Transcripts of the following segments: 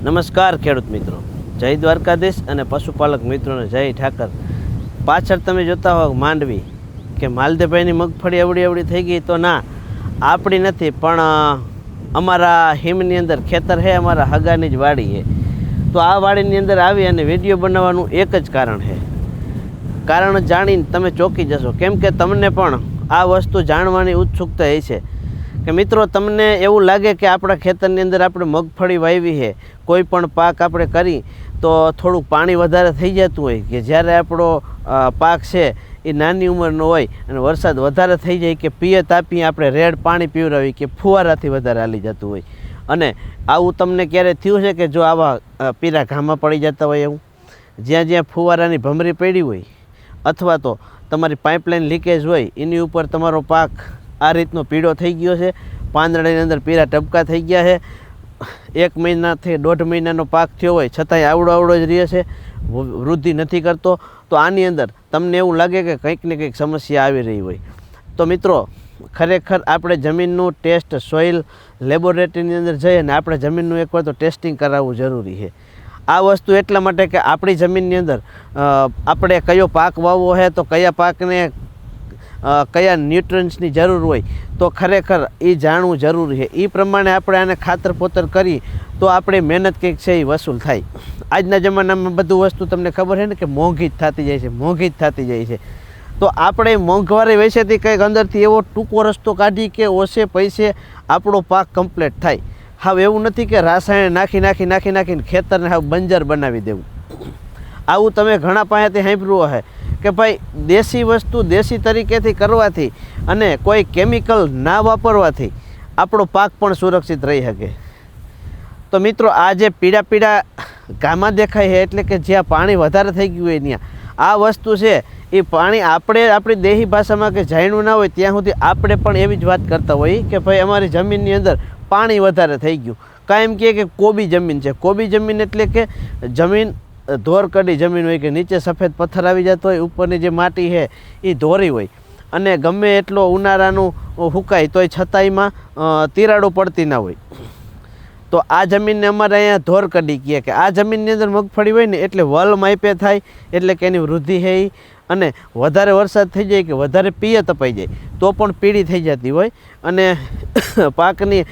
નમસ્કાર ખેડૂત મિત્રો, જય દ્વારકાધીશ અને પશુપાલક મિત્રોને જય ઠાકર। પાછળ તમે જોતા હો માંડવી કે માલદેભાઈની મગફળી એવડી એવડી થઈ ગઈ, તો ના, આપણી નથી, પણ અમારા હિમની અંદર ખેતર છે, અમારા હગાની જ વાડી છે। તો આ વાડીની અંદર આવી અને વિડીયો બનાવવાનું એક જ કારણ છે, કારણ જાણીને તમે ચોંકી જશો, કેમ કે તમને પણ આ વસ્તુ જાણવાની ઉત્સુકતા એ છે કે મિત્રો, તમને એવું લાગે કે આપણા ખેતરની અંદર આપણે મગફળી વાવી છે, કોઈ પણ પાક આપણે કરી તો થોડુંક પાણી વધારે થઈ જતું હોય, કે જ્યારે આપણો પાક છે એ નાની ઉંમરનો હોય અને વરસાદ વધારે થઈ જાય કે પિયત આપી આપણે રેડ પાણી પીવડાવી કે ફુવારાથી વધારે હાલી જતું હોય। અને આવું તમને ક્યારે થયું છે કે જો આવા પીરા ઘામાં પડી જતા હોય, એવું જ્યાં જ્યાં ફુવારાની ભમરી પડી હોય અથવા તો તમારી પાઇપલાઇન લીકેજ હોય એની ઉપર તમારો પાક આ રીતનો પીળો થઈ ગયો છે, પાંદડાની અંદર પીળા ટપકા થઈ ગયા છે, 1 મહિનાથી 1.5 મહિનાનો પાક થયો હોય છતાંય આવડો જ રહે છે, વૃદ્ધિ નથી કરતો, તો આની અંદર તમને એવું લાગે કે કંઈક ને કંઈક સમસ્યા આવી રહી હોય, તો મિત્રો ખરેખર આપણે જમીનનું ટેસ્ટ સોઇલ લેબોરેટરીની અંદર જઈએ અને આપણે જમીનનું એકવાર તો ટેસ્ટિંગ કરાવવું જરૂરી છે। આ વસ્તુ એટલા માટે કે આપણી જમીનની અંદર આપણે કયો પાક વાવવો છે, તો કયા પાકને કયા ન્યુટ્રન્સની જરૂર હોય તો ખરેખર એ જાણવું જરૂરી છે। એ પ્રમાણે આપણે આને ખાતર પોતર કરી તો આપણે મહેનત કંઈક છે એ વસૂલ થાય। આજના જમાનામાં બધું વસ્તુ તમને ખબર છે ને કે મોંઘી જ થતી જાય છે, મોંઘી જ થતી જાય છે, તો આપણે મોંઘવારી વિશેથી કંઈક અંદરથી એવો ટૂંકો રસ્તો કાઢી કે ઓછે પૈસે આપણો પાક કમ્પ્લીટ થાય। હવે એવું નથી કે રાસાયણ નાખીને ખેતરને હવે બંજર બનાવી દેવું। આવું તમે ઘણા પાસેથી સાંભળ્યું હશે કે ભાઈ દેશી વસ્તુ દેશી તરીકેથી કરવાથી અને કોઈ કેમિકલ ના વાપરવાથી આપણો પાક પણ સુરક્ષિત રહી શકે। તો મિત્રો, આ જે પીળા ગામાં દેખાય છે એટલે કે જ્યાં પાણી વધારે થઈ ગયું હોય ત્યાં આ વસ્તુ છે એ પાણી આપણે આપણી દેહી ભાષામાં કે જાણ્યું ના હોય ત્યાં સુધી આપણે પણ એવી જ વાત કરતા હોઈએ કે ભાઈ અમારી જમીનની અંદર પાણી વધારે થઈ ગયું। કાંઈ એમ કહે કે કોબી જમીન છે, કોબી જમીન એટલે કે જમીન ધોરકડી જમીન હોય કે નીચે સફેદ પથ્થર આવી જતો હોય, ઉપરની જે માટી છે એ ધોરી હોય અને ગમે એટલો ઉનાળાનું હુકાય તોય છતાં એમાં તિરાડો પડતી ના હોય, તો આ જમીનને અમારે અહીંયા ધોરકડી કહે કે આ જમીનની અંદર મગફળી હોય ને એટલે વલ માપે થાય, એટલે કે એની વૃદ્ધિ છે એ, અને વધારે વરસાદ થઈ જાય કે વધારે પિયત અપાઈ જાય તો પણ પીળી થઈ જતી હોય અને પાકની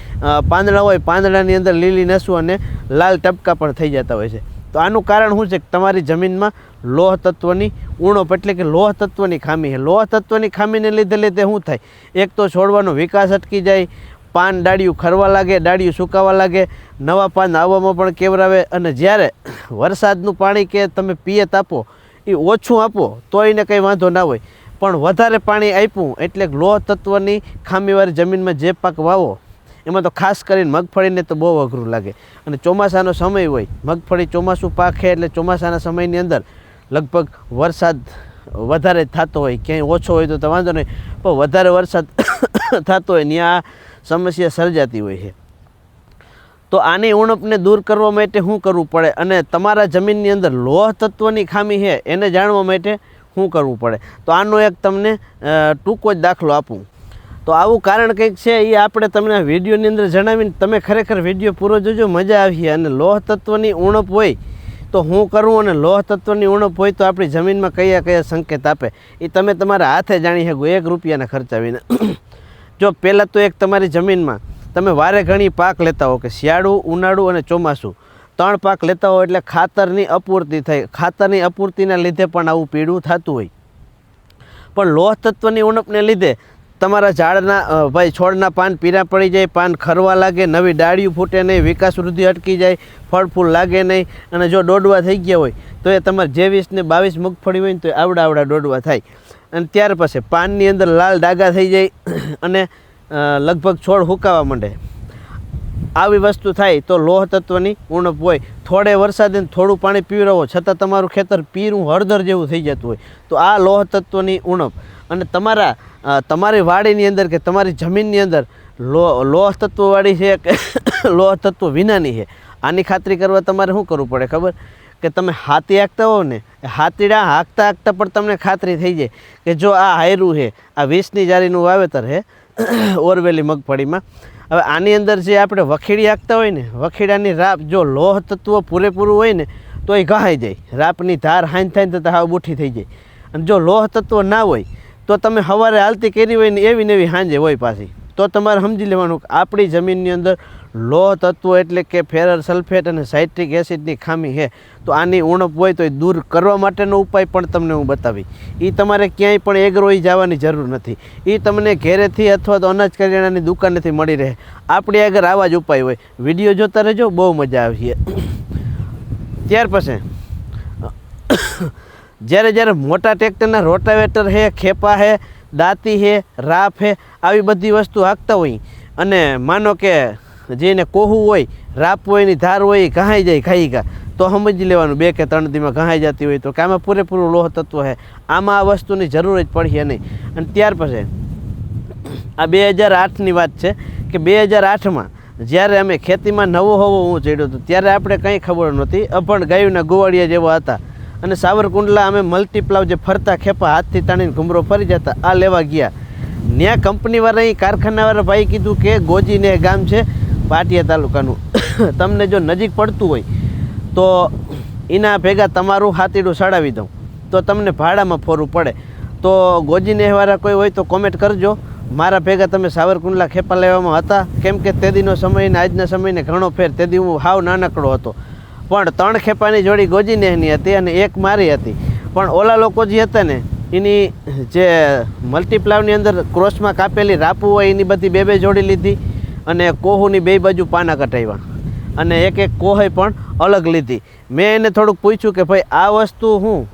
પાંદડા હોય, પાંદડાની અંદર લીલી નસું અને લાલ ટપકા પણ થઈ જતા હોય છે। તો આનું કારણ શું છે કે તમારી જમીનમાં લોહ તત્વની ઉણપ એટલે કે લોહ તત્વની ખામી છે। લોહ તત્વની ખામીને લીધે શું થાય, એક તો છોડવાનો વિકાસ અટકી જાય, પાન ડાળિયું ખરવા લાગે, ડાળિયું સુકાવા લાગે, નવા પાન આવવામાં પણ કેવરાવે, અને જ્યારે વરસાદનું પાણી કે તમે પિયત આપો એ ઓછું આપો તો એને કંઈ વાંધો ના હોય, પણ વધારે પાણી આપ્યું એટલે લોહ તત્વની ખામીવાળી જમીનમાં જે પાક વાવો એમાં તો ખાસ કરીને મગફળીને તો બહુ અઘરું લાગે। અને ચોમાસાનો સમય હોય, મગફળી ચોમાસું પાક છે એટલે ચોમાસાના સમયની અંદર લગભગ વરસાદ વધારે થતો હોય, ક્યાંય ઓછો હોય તો વાંધો નહીં, પણ વધારે વરસાદ થતો હોય ત્યાં આ સમસ્યા સર્જાતી હોય છે। તો આની ઉણપને દૂર કરવા માટે શું કરવું પડે અને તમારા જમીનની અંદર લોહ તત્વની ખામી છે એને જાણવા માટે શું કરવું પડે, તો આનો એક તમને ટૂંકો જ દાખલો આપું। તો આવું કારણ કંઈક છે એ આપણે તમને વિડીયોની અંદર જણાવીને તમે ખરેખર વિડીયો પૂરો જોજો, મજા આવી। અને લોહ તત્વની ઉણપ હોય તો શું કરવું અને લોહ તત્વની ઉણપ હોય તો આપણી જમીનમાં કયા કયા સંકેત આપે એ તમે તમારા હાથે જાણી શકો 1 રૂપિયાના ખર્ચાવીને। જો પહેલાં તો એક તમારી જમીનમાં તમે વારે ઘણી પાક લેતા હો કે શિયાળું, ઉનાળું અને ચોમાસું 3 પાક લેતા હો એટલે ખાતરની અપૂર્તિ થાય, ખાતરની અપૂર્તિના લીધે પણ આવું પીળું થતું હોય। પણ લોહ તત્વની ઉણપને લીધે તમારા ઝાડના ભાઈ છોડના પાન પીળા પડી જાય, પાન ખરવા લાગે, નવી ડાળીઓ ફૂટે નહીં, વિકાસ વૃદ્ધિ અટકી જાય, ફળ ફૂલ લાગે નહીં, અને જો ડોડવા થઈ ગયા હોય તો એ તમારે 22 ને 22 મગફળી હોય ને તો આવડા ડોડવા થાય, અને ત્યાર પછી પાનની અંદર લાલ ડાઘા થઈ જાય અને લગભગ છોડ હુકાવા માંડે। આવી વસ્તુ થાય તો લોહ તત્વની ઉણપ હોય। થોડે વરસાદે થોડું પાણી પીવડાવો છતાં તમારું ખેતર પીરું હળદર જેવું થઈ જતું હોય તો આ લોહ તત્વની ઉણપ। અને તમારી વાડીની અંદર કે તમારી જમીનની અંદર લોહ તત્વવાળી છે કે લોહ તત્વ વિનાની છે, આની ખાતરી કરવા તમારે શું કરવું પડે ખબર, કે તમે હાથી હાંકતા હો ને, હાથીડા હાંકતા પણ તમને ખાતરી થઈ જાય કે જો આ હાયરું છે, આ 20ની જારીનું વાવેતર છે, ઓરવેલી મગફળીમાં. હવે આની અંદર જે આપણે વખેડી હાંકતા હોય ને, વખેડાની રાપ જો લોહ તત્વ પૂરેપૂરું હોય ને તો એ ઘહાઈ જાય. રાપની ધાર હાંજ થાય ને તો હાવ બુઠ્ઠી થઈ જાય. અને જો લોહ તત્વ ના હોય તો તમે સવારે હાલતી કરી હોય ને એવી ને એવી હાંજે હોય પાછી. તો તમારે સમજી લેવાનું કે આપણી જમીનની અંદર લોહ તત્વો એટલે કે ફેરર સલ્ફેટ અને સાઇટ્રિક એસિડની ખામી છે. તો આની ઉણપ હોય તો એ દૂર કરવા માટેનો ઉપાય પણ તમને હું બતાવી. એ તમારે ક્યાંય પણ એગ્રોઈ જવાની જરૂર નથી. એ તમને ઘેરેથી અથવા તો અનાજ કરિયાણાની દુકાનેથી મળી રહે. આપણી આગળ આવા જ ઉપાય હોય. વિડીયો જોતા રહેજો, બહુ મજા આવશે. ત્યાર પછી જ્યારે મોટા ટ્રેક્ટરના રોટાવેટર છે, ખેપા છે, દાંતી છે, રાપ છે, આવી બધી વસ્તુ હાંકતા હોય અને માનો કે જેને કોહું હોય, રાપ હોય ની ધાર હોય એ ઘહાઈ જાય ઘાઈ તો સમજી લેવાનું 2 કે 3 દીમાં ઘહાઈ જતી હોય તો કે આમાં પૂરેપૂરું લોહ તત્વ છે. આમાં આ વસ્તુની જરૂર જ પડશે નહીં. અને ત્યાર પછી આ 2008ની વાત છે કે 2008માં જ્યારે અમે ખેતીમાં નવો હું ચડ્યો હતો ત્યારે આપણે કંઈ ખબર નહોતી. અભણ ગાયુંના ગોવાળિયા જેવા હતા. અને સાવરકુંડલા અમે મલ્ટીપ્લાવ જે ફરતા ખેપા હાથથી તાણીને ઘૂમરો ફરી જતા આ લેવા ગયા. ત્યાં કંપનીવાળા અહીં કારખાનાવાળા ભાઈ કીધું કે ગોજીને ગામ છે પાટિયા તાલુકાનું, તમને જો નજીક પડતું હોય તો એના ભેગા તમારું હાથીડું સડાવી દઉં તો તમને ભાડામાં ફોરવું પડે. તો ગોજીનેવાળા કોઈ હોય તો કોમેન્ટ કરજો. મારા ભેગા તમે સાવરકુંડલા ખેપા લેવામાં હતા? કેમ કે તેદીનો સમય ને આજના સમયને ઘણો ફેર. તેદી હું હાવ નાનકડો હતો પણ 3 ખેપાની જોડી ગોજીનેહની હતી અને 1 મારી હતી. પણ ઓલા લોકો જે હતા ને એની જે મલ્ટીપ્લાવની અંદર ક્રોસમાં કાપેલી રાપુ હોય એની બધી 2 જોડી લીધી અને કોહુની 2 બાજુ પાના કટાવ્યા અને એક કોહે પણ અલગ લીધી. મેં એને થોડુંક પૂછ્યું કે ભાઈ આ વસ્તુ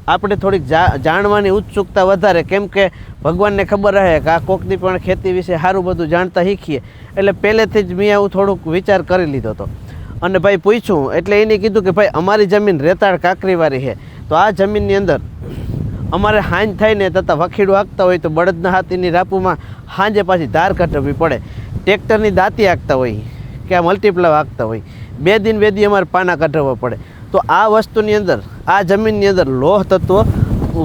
આપણે થોડીક જાણવાની ઉત્સુકતા વધારે, કેમ કે ભગવાનને ખબર રહે કે આ કોકની પણ ખેતી વિશે સારું બધું જાણતા શીખીએ. એટલે પહેલેથી જ મેં આવું થોડુંક વિચાર કરી લીધો હતો અને ભાઈ પૂછ્યું એટલે એને કીધું કે ભાઈ અમારી જમીન રેતાળ કાંકરીવાળી છે. તો આ જમીનની અંદર અમારે હાંજ થાય ને તથા વખેડું હાંકતા હોય તો બળદના હાથીની રાપુમાં હાંજે પાછી ધાર કાઢવી પડે. ટ્રેક્ટરની દાંતી હાંકતા હોય કે આ મલ્ટીપ્લાવ હાંકતા હોય 2 દિન 2 દી અમારે પાના કાઢવા પડે. તો આ વસ્તુની અંદર આ જમીનની અંદર લોહ તત્વ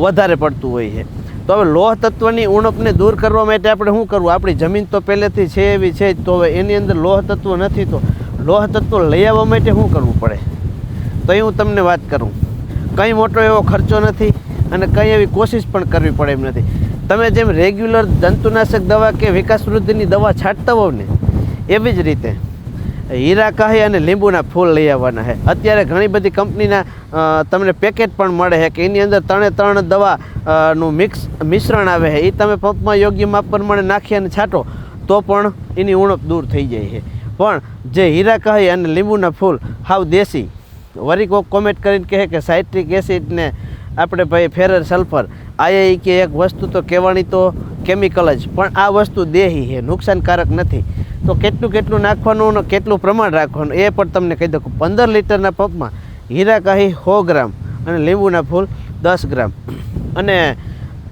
વધારે પડતું હોય છે. તો હવે લોહ તત્વની ઉણપને દૂર કરવા માટે આપણે શું કરવું? આપણી જમીન તો પહેલેથી છે એવી છે જ, તો હવે એની અંદર લોહ તત્વ નથી તો લોહ તત્વ લઈ આવવા માટે શું કરવું પડે? તો એ હું તમને વાત કરું. કંઈ મોટો એવો ખર્ચો નથી અને કંઈ એવી કોશિશ પણ કરવી પડે એમ નથી. તમે જેમ રેગ્યુલર જંતુનાશક દવા કે વિકાસ વૃદ્ધિની દવા છાંટતા હોવ ને એવી જ રીતે હીરા કહી અને લીંબુના ફૂલ લઈ આવવાના છે. અત્યારે ઘણી બધી કંપનીના તમને પેકેટ પણ મળે છે કે એની અંદર 3 દવાનું મિશ્રણ આવે છે. એ તમે પંપમાં યોગ્ય માપ પ્રમાણે નાખી અને છાંટો તો પણ એની ઉણપ દૂર થઈ જાય છે. પણ જે હીરા કહી અને લીંબુના ફૂલ હાવ દેશી, વરી કોક કોમેન્ટ કરીને કહે કે સાઇટ્રિક એસિડને આપણે ભાઈ ફેરર સલ્ફર આ કે એક વસ્તુ તો કહેવાની તો કેમિકલ જ, પણ આ વસ્તુ દેહી છે, નુકસાનકારક નથી. તો કેટલું નાખવાનું અને કેટલું પ્રમાણ રાખવાનું એ પણ તમને કહી દઉં. 15 લીટરના પંપમાં હીરા કહી 100 ગ્રામ અને લીંબુના ફૂલ 10 ગ્રામ અને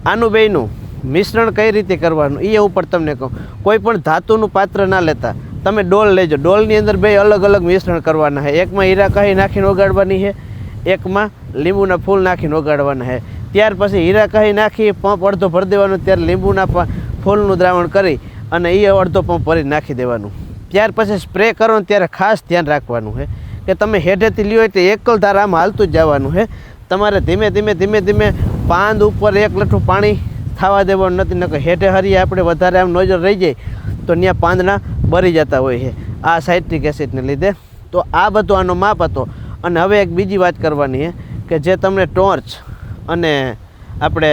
આનું બેયનું મિશ્રણ કઈ રીતે કરવાનું એ ઉપર તમને કહું. કોઈ પણ ધાતુનું પાત્ર ના લેતા, તમે ડોલ લેજો. ડોલની અંદર 2 અલગ અલગ મિશ્રણ કરવાના છે. એકમાં હીરા કહી નાખીને ઓગાળવાની છે, એકમાં લીંબુના ફૂલ નાખીને ઓગાળવાના છે. ત્યાર પછી હીરા કહી નાખી પંપ અડધો ભરી દેવાનું, ત્યારે લીંબુના ફૂલનું દ્રાવણ કરી અને એ અડધો પંપ ભરી નાખી દેવાનું. ત્યાર પછી સ્પ્રે કરો ને ત્યારે ખાસ ધ્યાન રાખવાનું છે કે તમે હેઠેથી લ્યો એટલે એકલધાર આમ હાલતું જ જવાનું છે. તમારે ધીમે ધીમે પાંદ ઉપર 1 લઠ્ઠું પાણી થવા દેવાનું નથી. નકર હેઠે હરીએ આપણે વધારે આમ નજર રહી જાય તો ત્યાં પાંદડા બળી જતા હોય છે આ સાઇટ્રિક એસિડને લીધે. તો આ બધો આનો માપ હતો. અને હવે એક બીજી વાત કરવાની છે કે જે તમને ટોર્ચ અને આપણે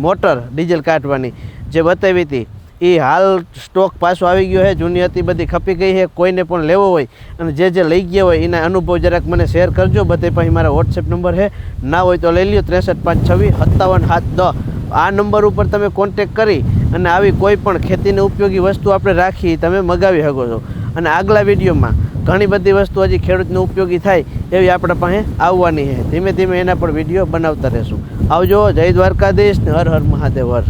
મોટર ડીઝલ કાઢવાની જે બતાવી હતી એ હાલ સ્ટોક પાછો આવી ગયો છે. જૂની હતી બધી ખપી ગઈ છે. કોઈને પણ લેવો હોય અને જે લઈ ગયા હોય એના અનુભવ જરાક મને શેર કરજો. બધે પછી મારા વોટ્સએપ નંબર છે, ના હોય તો લઈ લ્યો 6356275710. આ નંબર ઉપર તમે કોન્ટેક કરી અને આવી કોઈ પણ ખેતીને ઉપયોગી વસ્તુ આપણે રાખી તમે મગાવી શકો છો. અને આગલા વિડીયોમાં ઘણી બધી વસ્તુ હજી ખેડૂતને ઉપયોગી થાય એવી આપણા પાસે આવવાની છે. ધીમે ધીમે એના પર વિડીયો બનાવતા રહેશું. આવજો. જય દ્વારકાધીશ ને હર હર મહાદેવ હર.